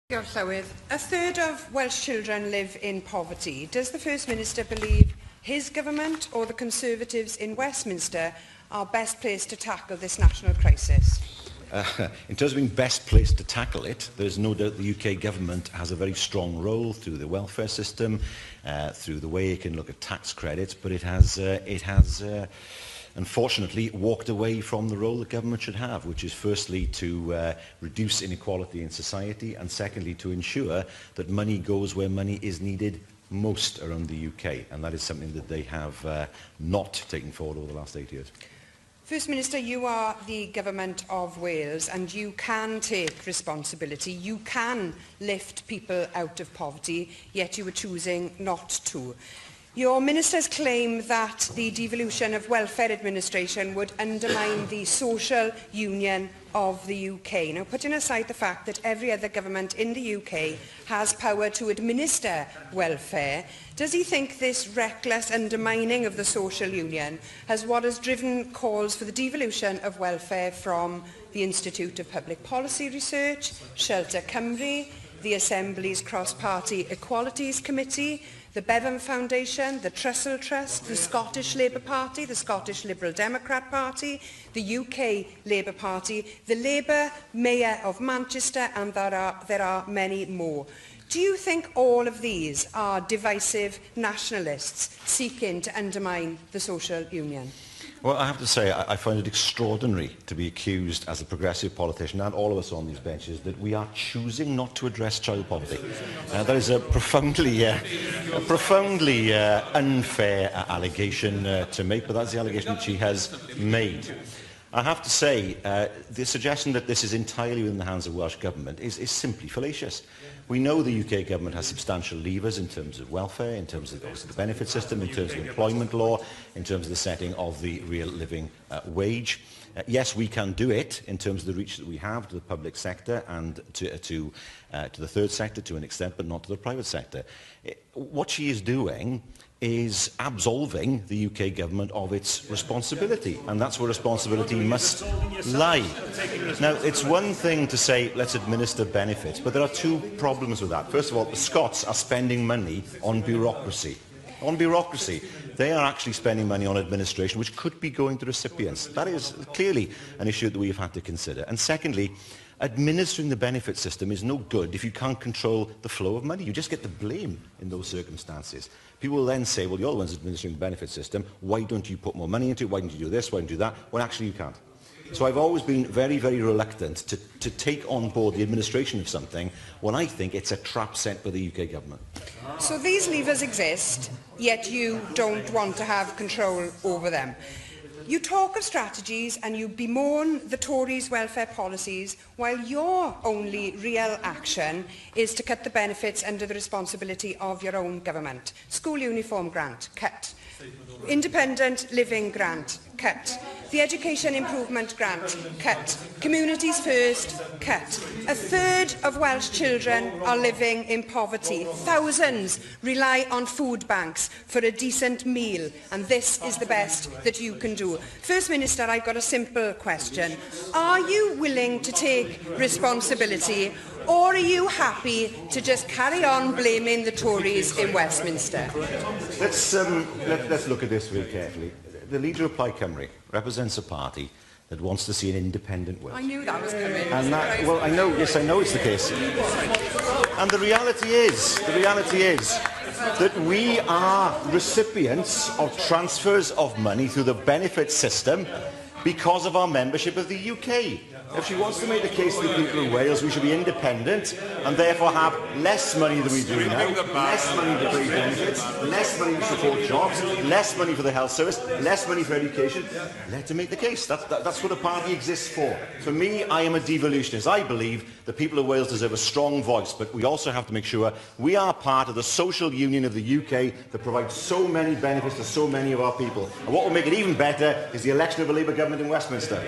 Llywydd, a third of Welsh children live in poverty. Does the First Minister believe his government or the Conservatives in Westminster are best placed to tackle this national crisis? In terms of being best placed to tackle it, there is no doubt the UK government has a very strong role through the welfare system, through the way it can look at tax credits, but it has unfortunately walked away from the role that government should have, which is firstly to reduce inequality in society, and secondly to ensure that money goes where money is needed most around the UK, and that is something that they have not taken forward over the last 8 years. First Minister, you are the Government of Wales and you can take responsibility. You can lift people out of poverty, yet you are choosing not to. Your ministers claim that the devolution of welfare administration would undermine the social union of the UK. Now, putting aside the fact that every other government in the UK has power to administer welfare, does he think this reckless undermining of the social union has driven calls for the devolution of welfare from the Institute of Public Policy Research, Shelter Cymru, the Assembly's Cross-Party Equalities Committee, the Bevan Foundation, the Trussell Trust, the Scottish Labour Party, the Scottish Liberal Democrat Party, the UK Labour Party, the Labour Mayor of Manchester, and there are many more. Do you think all of these are divisive nationalists seeking to undermine the social union? Well, I have to say, I find it extraordinary to be accused as a progressive politician, and all of us on these benches, that we are choosing not to address child poverty. That is a profoundly unfair allegation to make, but that's the allegation that she has made. I have to say, the suggestion that this is entirely within the hands of Welsh Government is simply fallacious. We know the UK Government has substantial levers in terms of welfare, in terms of the benefit system, in terms of employment law, in terms of the setting of the real living wage. Yes, we can do it in terms of the reach that we have to the public sector and to the third sector to an extent, but not to the private sector. What she is doing is absolving the UK Government of its responsibility, and that's where responsibility must lie. Now, it's one thing to say, let's administer benefits, but there are two problems with that. First of all, the Scots are spending money on bureaucracy. They are actually spending money on administration, which could be going to recipients. That is clearly an issue that we have had to consider. And secondly, administering the benefit system is no good if you can't control the flow of money. You just get the blame in those circumstances. People will then say, well, you're the ones administering the benefit system. Why don't you put more money into it? Why don't you do this? Why don't you do that? Well, actually, you can't. So I've always been very, very reluctant to take on board the administration of something when I think it's a trap set by the UK Government. So these levers exist, yet you don't want to have control over them. You talk of strategies and you bemoan the Tories' welfare policies, while your only real action is to cut the benefits under the responsibility of your own government. School uniform grant, cut. Independent living grant, cut. The education improvement grant, cut. Communities first, cut. A third of Welsh children are living in poverty. Thousands rely on food banks for a decent meal, and this is the best that you can do. First Minister, I've got a simple question. Are you willing to take responsibility, or are you happy to just carry on blaming the Tories in Westminster? Let's look at this very carefully. The leader of Plaid Cymru represents a party that wants to see an independent Wales. I knew that was coming. And that, well, I know it's the case. And the reality is that we are recipients of transfers of money through the benefit system because of our membership of the UK. If she wants to make the case to the people of Wales, we should be independent and therefore have less money than we do now, less money to pay benefits, less money to support jobs, less money for the health service, less money for education. Let her make the case. That's what a party exists for. For me, I am a devolutionist. I believe the people of Wales deserve a strong voice, but we also have to make sure we are part of the social union of the UK that provides so many benefits to so many of our people. And what will make it even better is the election of a Labour government in Westminster.